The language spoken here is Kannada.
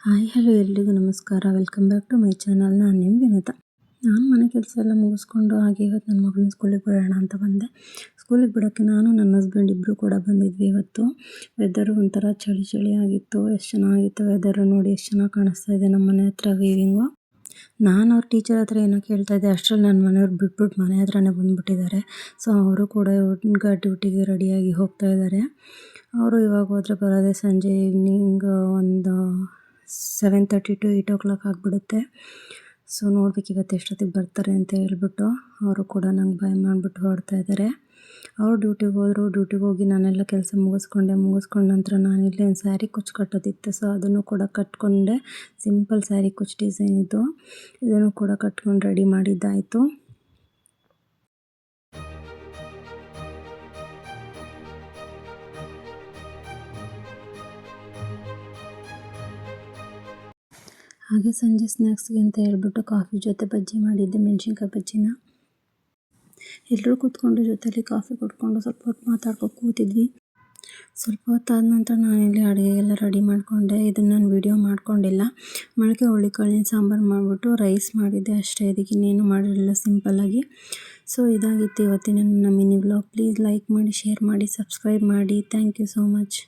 ಹಾಯ್ ಹಲೋ ಎಲ್ರಿಗೂ ನಮಸ್ಕಾರ. Welcome back to my channel. ನಾನು ನಿಮ್ಮ ವಿನೋದ. ನಾನು ಮನೆ ಕೆಲಸ ಎಲ್ಲ ಮುಗಿಸ್ಕೊಂಡು ಹಾಗೆ ಇವತ್ತು ನನ್ನ ಮಗಳನ್ನ ಸ್ಕೂಲಿಗೆ ಬಿಡೋಣ ಅಂತ ಬಂದೆ. ಸ್ಕೂಲಿಗೆ ಬಿಡೋಕ್ಕೆ ನಾನು ನನ್ನ ಹಸ್ಬೆಂಡ್ ಇಬ್ಬರು ಕೂಡ ಬಂದಿದ್ವಿ. ಇವತ್ತು ವೆದರು ಒಂಥರ ಚಳಿ ಚಳಿ ಆಗಿತ್ತು. ಎಷ್ಟು ಚೆನ್ನಾಗಿತ್ತು ವೆದರು. ನೋಡಿ ಎಷ್ಟು ಚೆನ್ನಾಗಿ ಕಾಣಿಸ್ತಾ ಇದೆ ನಮ್ಮ ಮನೆ ಹತ್ರ ವೀವಿಂಗು. ನಾನು ಅವ್ರ ಟೀಚರ್ ಹತ್ರ ಏನೋ ಕೇಳ್ತಾ ಇದ್ದೆ, ಅಷ್ಟರಲ್ಲಿ ನನ್ನ ಮನೆಯವ್ರು ಬಿಟ್ಬಿಟ್ಟು ಮನೆ ಹತ್ರನೇ ಬಂದುಬಿಟ್ಟಿದ್ದಾರೆ. ಸೊ ಅವರು ಕೂಡ ಡ್ಯೂಟಿಗೆ ರೆಡಿಯಾಗಿ ಹೋಗ್ತಾ ಇದ್ದಾರೆ. ಅವರು ಇವಾಗ ಹೋದರೆ ಬರೋದೇ ಸಂಜೆ ಈವ್ನಿಂಗ್ ಒಂದು 7:30 to 8 o'clock ಆಗಿಬಿಡುತ್ತೆ. ಸೊ ನೋಡ್ಬೇಕು ಇವತ್ತು ಎಷ್ಟೊತ್ತಿಗೆ ಬರ್ತಾರೆ ಅಂತ ಹೇಳ್ಬಿಟ್ಟು. ಅವರು ಕೂಡ ನಂಗೆ ಬಾಯ್ ಮಾಡಿಬಿಟ್ಟು ಹೊರಡ್ತಾ ಇದ್ದಾರೆ. ಅವ್ರು ಡ್ಯೂಟಿಗೆ ಹೋದರು. ಡ್ಯೂಟಿಗೆ ಹೋಗಿ ನಾನೆಲ್ಲ ಕೆಲಸ ಮುಗಿಸ್ಕೊಂಡು ನಂತರ ನಾನಿಲ್ಲಿ ಒಂದು ಸ್ಯಾರಿ ಕುಚ್ಚು ಕಟ್ಟೋದಿತ್ತು. ಸೊ ಅದನ್ನು ಕೂಡ ಕಟ್ಕೊಂಡೆ. ಸಿಂಪಲ್ ಸ್ಯಾರಿ ಕುಚ್ಚು ಡಿಸೈನ್ ಇದು. ಇದನ್ನು ಕೂಡ ಕಟ್ಕೊಂಡು ರೆಡಿ ಮಾಡಿದ್ದಾಯಿತು. ಹಾಗೆ ಸಂಜೆ ಸ್ನ್ಯಾಕ್ಸ್ಗೆ ಅಂತ ಹೇಳ್ಬಿಟ್ಟು ಕಾಫಿ ಜೊತೆ ಬಜ್ಜಿ ಮಾಡಿದ್ದೆ, ಮೆಣಸಿನ್ಕಾಯಿ ಬಜ್ಜಿನ. ಎಲ್ಲರೂ ಕೂತ್ಕೊಂಡು ಜೊತೆಲಿ ಕಾಫಿ ಕುಡ್ಕೊಂಡು ಸ್ವಲ್ಪ ಹೊತ್ತು ಮಾತಾಡ್ಕೊಂಡು ಕೂತಿದ್ವಿ. ಸ್ವಲ್ಪ ಹೊತ್ತಾದ ನಂತರ ನಾನಿಲ್ಲಿ ಅಡುಗೆಗೆಲ್ಲ ರೆಡಿ ಮಾಡಿಕೊಂಡೆ. ಇದನ್ನು ನಾನು ವೀಡಿಯೋ ಮಾಡ್ಕೊಂಡಿಲ್ಲ. ಮೊಳಕೆ ಹುರುಳಿಕಾಳಿನ ಸಾಂಬಾರು ಮಾಡಿಬಿಟ್ಟು ರೈಸ್ ಮಾಡಿದ್ದೆ ಅಷ್ಟೇ. ಇದಕ್ಕೆ ಇನ್ನೇನು ಮಾಡಿರಲಿಲ್ಲ, ಸಿಂಪಲ್ಲಾಗಿ. ಸೊ ಇದಾಗಿತ್ತು ಇವತ್ತಿನ ನನ್ನ ಮಿನಿ ವ್ಲಾಗ್. ಪ್ಲೀಸ್ ಲೈಕ್ ಮಾಡಿ, ಶೇರ್ ಮಾಡಿ, ಸಬ್ಸ್ಕ್ರೈಬ್ ಮಾಡಿ. Thank you so much.